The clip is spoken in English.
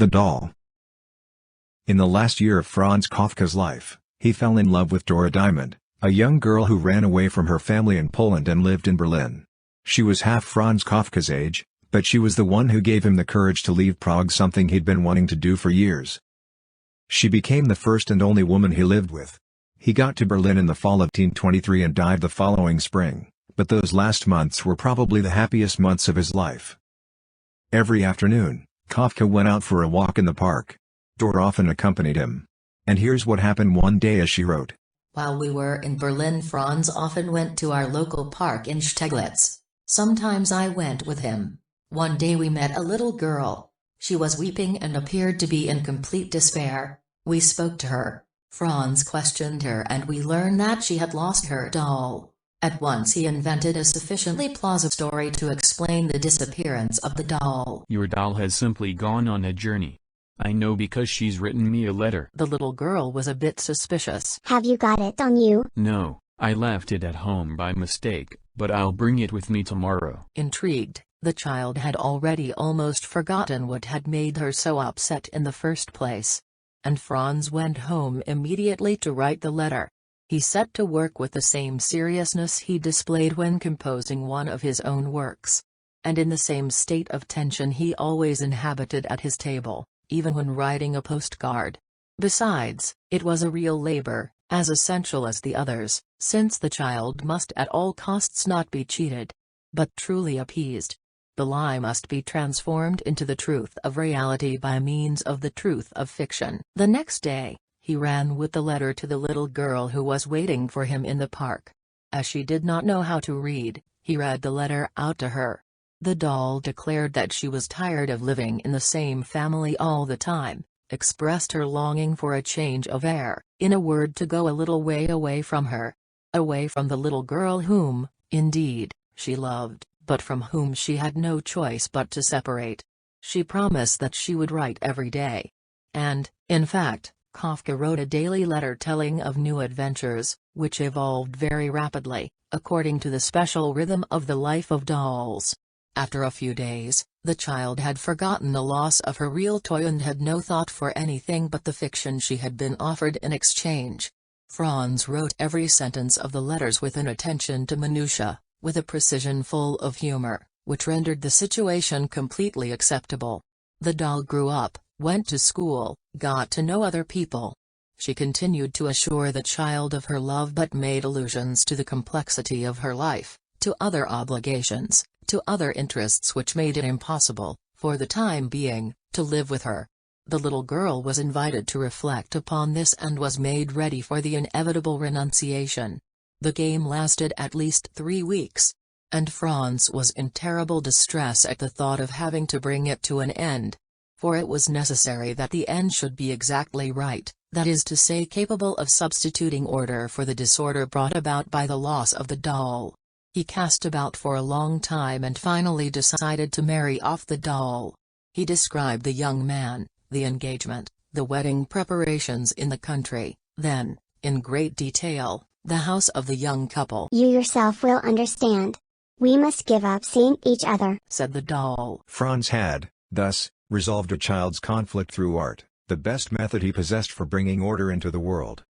The doll. In the last year of Franz Kafka's life, he fell in love with Dora Diamond, a young girl who ran away from her family in Poland and lived in Berlin. She was half Franz Kafka's age, but she was the one who gave him the courage to leave Prague, something he'd been wanting to do for years. She became the first and only woman he lived with. He got to Berlin in the fall of 1923 and died the following spring, but those last months were probably the happiest months of his life. Every afternoon, Kafka went out for a walk in the park. Dora often accompanied him. And here's what happened one day as she wrote. While we were in Berlin, Franz often went to our local park in Steglitz. Sometimes I went with him. One day we met a little girl. She was weeping and appeared to be in complete despair. We spoke to her. Franz questioned her and we learned that she had lost her doll. At once he invented a sufficiently plausible story to explain the disappearance of the doll. Your doll has simply gone on a journey. I know because she's written me a letter. The little girl was a bit suspicious. Have you got it on you? No, I left it at home by mistake, but I'll bring it with me tomorrow. Intrigued, the child had already almost forgotten what had made her so upset in the first place. And Franz went home immediately to write the letter. He set to work with the same seriousness he displayed when composing one of his own works. And in the same state of tension he always inhabited at his table, even when writing a postcard. Besides, it was a real labor, as essential as the others, since the child must at all costs not be cheated, but truly appeased. The lie must be transformed into the truth of reality by means of the truth of fiction. The next day, he ran with the letter to the little girl who was waiting for him in the park. As she did not know how to read, he read the letter out to her. The doll declared that she was tired of living in the same family all the time, expressed her longing for a change of air, in a word, to go a little way away from her. Away from the little girl whom, indeed, she loved, but from whom she had no choice but to separate. She promised that she would write every day. And, in fact, Kafka wrote a daily letter telling of new adventures, which evolved very rapidly, according to the special rhythm of the life of dolls. After a few days, the child had forgotten the loss of her real toy and had no thought for anything but the fiction she had been offered in exchange. Franz wrote every sentence of the letters with an attention to minutiae, with a precision full of humor, which rendered the situation completely acceptable. The doll grew up, went to school, got to know other people. She continued to assure the child of her love but made allusions to the complexity of her life, to other obligations, to other interests which made it impossible, for the time being, to live with her. The little girl was invited to reflect upon this and was made ready for the inevitable renunciation. The game lasted at least 3 weeks. And Franz was in terrible distress at the thought of having to bring it to an end. For it was necessary that the end should be exactly right, that is to say, capable of substituting order for the disorder brought about by the loss of the doll. He cast about for a long time and finally decided to marry off the doll. He described the young man, the engagement, the wedding preparations in the country, then, in great detail, the house of the young couple. You yourself will understand. We must give up seeing each other, said the doll. Franz had, thus, resolved a child's conflict through art, the best method he possessed for bringing order into the world.